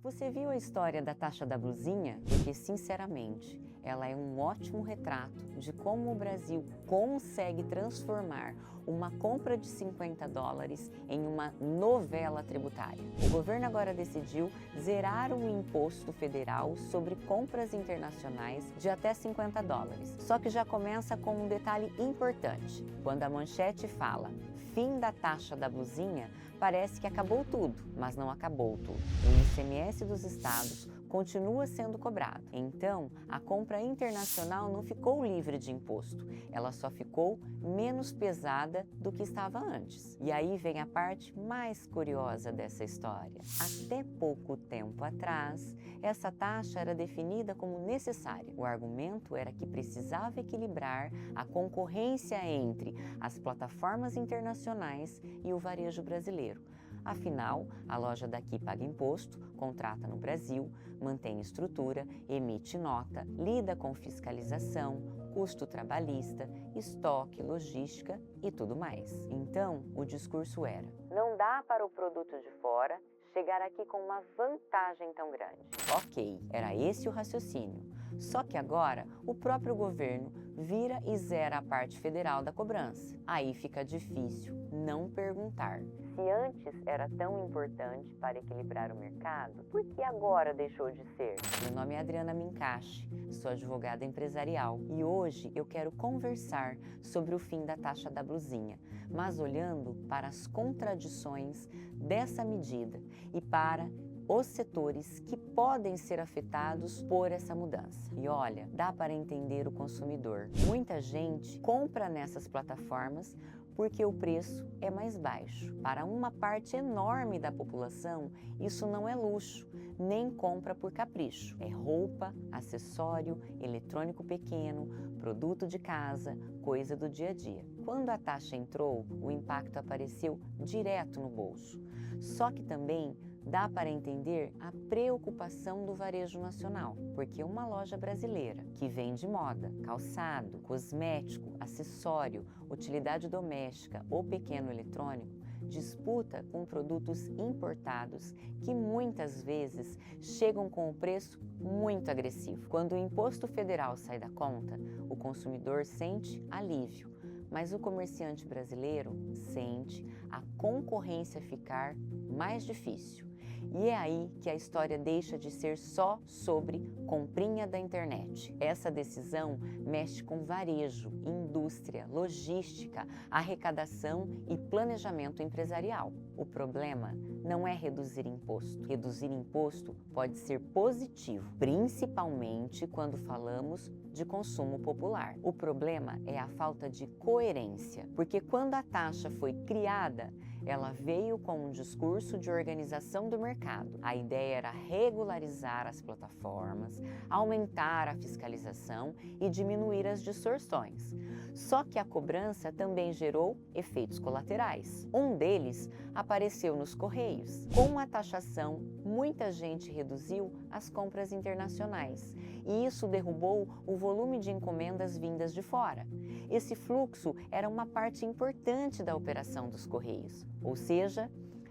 Você viu a história da taxa da blusinha? Porque, sinceramente, ela é um ótimo retrato de como o Brasil consegue transformar uma compra de $50 em uma novela tributária. O governo agora decidiu zerar o imposto federal sobre compras internacionais de até $50. Só que já começa com um detalhe importante. Quando a manchete fala fim da taxa da blusinha, parece que acabou tudo, mas não acabou tudo. O ICMS dos estados continua sendo cobrado. Então, a compra internacional não ficou livre de imposto, ela só ficou menos pesada do que estava antes. E aí vem a parte mais curiosa dessa história. Até pouco tempo atrás, essa taxa era definida como necessária. O argumento era que precisava equilibrar a concorrência entre as plataformas internacionais e o varejo brasileiro. Afinal, a loja daqui paga imposto, contrata no Brasil, mantém estrutura, emite nota, lida com fiscalização, custo trabalhista, estoque, logística e tudo mais. Então, o discurso era: não dá para o produto de fora chegar aqui com uma vantagem tão grande. Ok, era esse o raciocínio. Só que agora o próprio governo vira e zera a parte federal da cobrança. Aí fica difícil não perguntar: se antes era tão importante para equilibrar o mercado, por que agora deixou de ser? Meu nome é Adriana Mincache, sou advogada empresarial e hoje eu quero conversar sobre o fim da taxa da blusinha, mas olhando para as contradições dessa medida e para os setores que podem ser afetados por essa mudança. E olha, dá para entender o consumidor. Muita gente compra nessas plataformas porque o preço é mais baixo. Para uma parte enorme da população, isso não é luxo, nem compra por capricho. É roupa, acessório, eletrônico pequeno, produto de casa, coisa do dia a dia. Quando a taxa entrou, o impacto apareceu direto no bolso. Só que também dá para entender a preocupação do varejo nacional, porque uma loja brasileira que vende moda, calçado, cosmético, acessório, utilidade doméstica ou pequeno eletrônico disputa com produtos importados que muitas vezes chegam com o preço muito agressivo. Quando o imposto federal sai da conta, o consumidor sente alívio, mas o comerciante brasileiro sente a concorrência ficar mais difícil. E é aí que a história deixa de ser só sobre comprinha da internet. Essa decisão mexe com varejo, indústria, logística, arrecadação e planejamento empresarial. O problema não é reduzir imposto. Reduzir imposto pode ser positivo, principalmente quando falamos de consumo popular. O problema é a falta de coerência, porque quando a taxa foi criada, ela veio com um discurso de organização do mercado. A ideia era regularizar as plataformas, aumentar a fiscalização e diminuir as distorções. Só que a cobrança também gerou efeitos colaterais. Um deles apareceu nos Correios. Com a taxação, muita gente reduziu as compras internacionais e isso derrubou o volume de encomendas vindas de fora. Esse fluxo era uma parte importante da operação dos Correios, ou seja,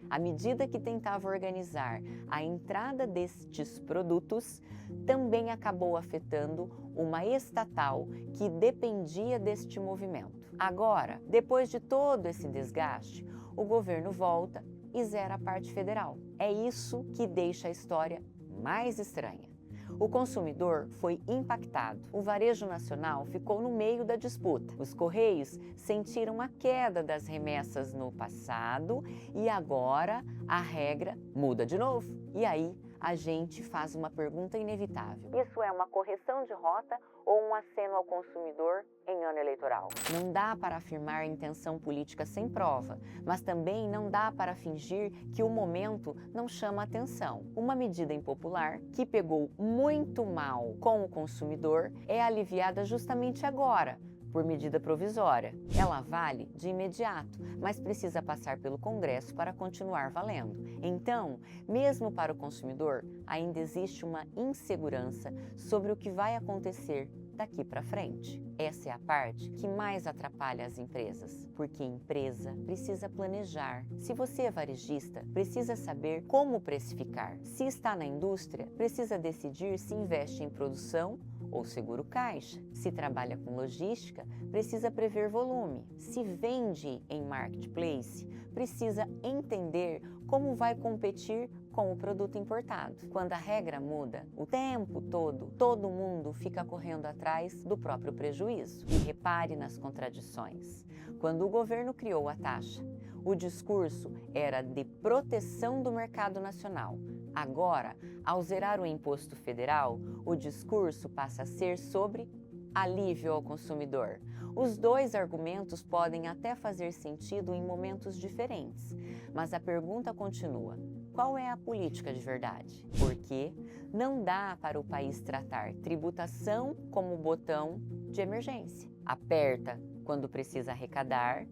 à medida que tentava organizar a entrada destes produtos, também acabou afetando uma estatal que dependia deste movimento. Agora, depois de todo esse desgaste, o governo volta e zera a parte federal. É isso que deixa a história mais estranha. O consumidor foi impactado. O varejo nacional ficou no meio da disputa. Os Correios sentiram a queda das remessas no passado e agora a regra muda de novo. E aí a gente faz uma pergunta inevitável: isso é uma correção de rota ou um aceno ao consumidor em ano eleitoral? Não dá para afirmar intenção política sem prova, mas também não dá para fingir que o momento não chama atenção. Uma medida impopular que pegou muito mal com o consumidor é aliviada justamente agora, por medida provisória. Ela vale de imediato, mas precisa passar pelo Congresso para continuar valendo. Então, mesmo para o consumidor, ainda existe uma insegurança sobre o que vai acontecer daqui para frente. Essa é a parte que mais atrapalha as empresas, porque empresa precisa planejar. Se você é varejista, precisa saber como precificar. Se está na indústria, precisa decidir se investe em produção ou seguro caixa. Se trabalha com logística, precisa prever volume. Se vende em marketplace, precisa entender como vai competir com o produto importado. Quando a regra muda, o tempo todo mundo fica correndo atrás do próprio prejuízo. E repare nas contradições. Quando o governo criou a taxa, o discurso era de proteção do mercado nacional. Agora, ao zerar o imposto federal, o discurso passa a ser sobre alívio ao consumidor. Os dois argumentos podem até fazer sentido em momentos diferentes, mas a pergunta continua: qual é a política de verdade? Porque não dá para o país tratar tributação como botão de emergência. Aperta quando precisa arrecadar,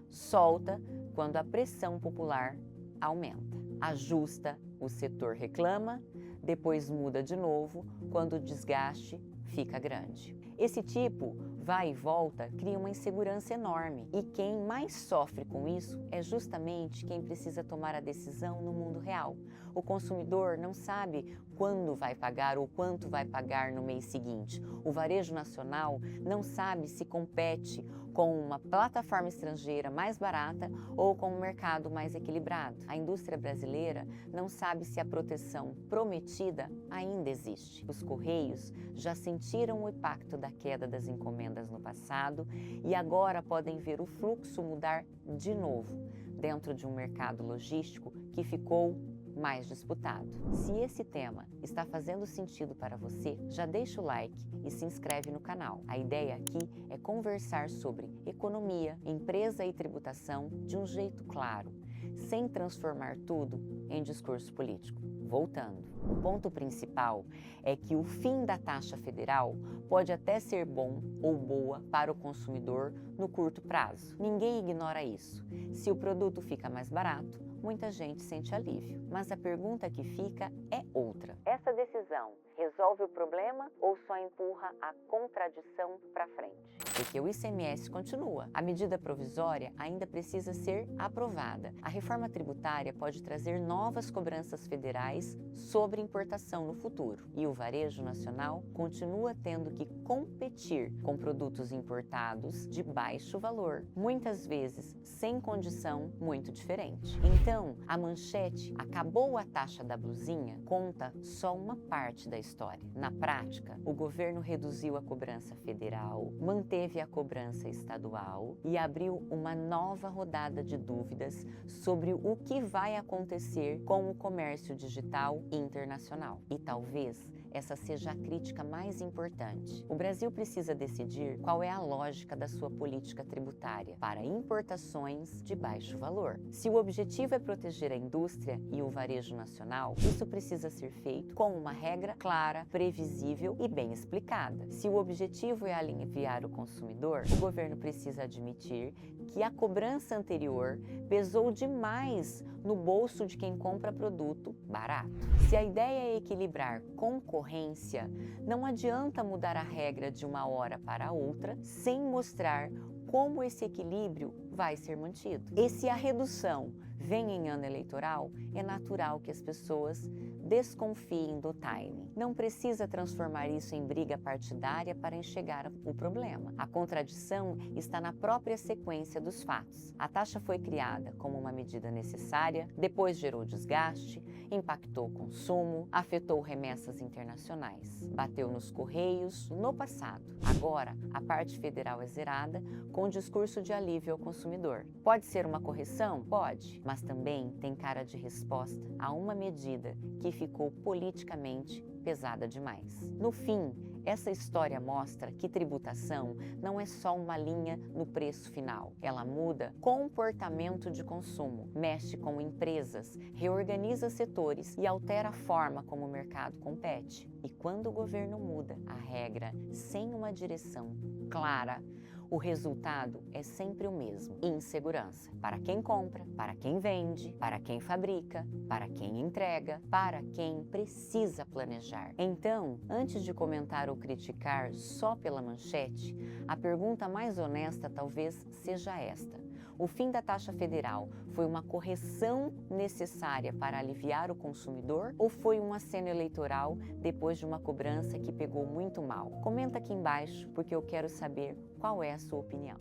solta quando a pressão popular aumenta. Ajusta, o setor reclama, depois muda de novo quando o desgaste fica grande. Esse tipo vai e volta cria uma insegurança enorme e quem mais sofre com isso é justamente quem precisa tomar a decisão no mundo real. O consumidor não sabe quando vai pagar ou quanto vai pagar no mês seguinte. O varejo nacional não sabe se compete com uma plataforma estrangeira mais barata ou com um mercado mais equilibrado. A indústria brasileira não sabe se a proteção prometida ainda existe. Os Correios já sentiram o impacto da queda das encomendas no passado e agora podem ver o fluxo mudar de novo dentro de um mercado logístico que ficou mais disputado. Se esse tema está fazendo sentido para você, já deixa o like e se inscreve no canal. A ideia aqui é conversar sobre economia, empresa e tributação de um jeito claro, sem transformar tudo em discurso político. Voltando, o ponto principal é que o fim da taxa federal pode até ser bom ou boa para o consumidor no curto prazo. Ninguém ignora isso. Se o produto fica mais barato, muita gente sente alívio. Mas a pergunta que fica é outra. Essa decisão resolve o problema ou só empurra a contradição para frente? Porque o ICMS continua. A medida provisória ainda precisa ser aprovada. A reforma tributária pode trazer novas cobranças federais sobre importação no futuro. E o varejo nacional continua tendo que competir com produtos importados de baixo valor, muitas vezes sem condição muito diferente. Então, a manchete "acabou a taxa da blusinha" conta só uma parte da história. Na prática, o governo reduziu a cobrança federal, manteve a cobrança estadual e abriu uma nova rodada de dúvidas sobre o que vai acontecer com o comércio digital internacional. E talvez essa seja a crítica mais importante. O Brasil precisa decidir qual é a lógica da sua política tributária para importações de baixo valor. Se o objetivo é proteger a indústria e o varejo nacional, isso precisa ser feito com uma regra clara, previsível e bem explicada. Se o objetivo é aliviar o consumidor, o governo precisa admitir que a cobrança anterior pesou demais no bolso de quem compra produto barato. Se a ideia é equilibrar concorrência, não adianta mudar a regra de uma hora para outra sem mostrar como esse equilíbrio vai ser mantido. E se a redução vem em ano eleitoral, é natural que as pessoas desconfiem do timing. Não precisa transformar isso em briga partidária para enxergar o problema. A contradição está na própria sequência dos fatos. A taxa foi criada como uma medida necessária, depois gerou desgaste, impactou o consumo, afetou remessas internacionais, bateu nos Correios no passado. Agora, a parte federal é zerada com discurso de alívio ao consumidor. Pode ser uma correção? Pode, mas também tem cara de resposta a uma medida que ficou politicamente pesada demais. No fim, essa história mostra que tributação não é só uma linha no preço final. Ela muda comportamento de consumo, mexe com empresas, reorganiza setores e altera a forma como o mercado compete. E quando o governo muda a regra sem uma direção clara, o resultado é sempre o mesmo: insegurança. Para quem compra, para quem vende, para quem fabrica, para quem entrega, para quem precisa planejar. Então, antes de comentar ou criticar só pela manchete, a pergunta mais honesta talvez seja esta: o fim da taxa federal foi uma correção necessária para aliviar o consumidor ou foi um aceno eleitoral depois de uma cobrança que pegou muito mal? Comenta aqui embaixo porque eu quero saber qual é a sua opinião.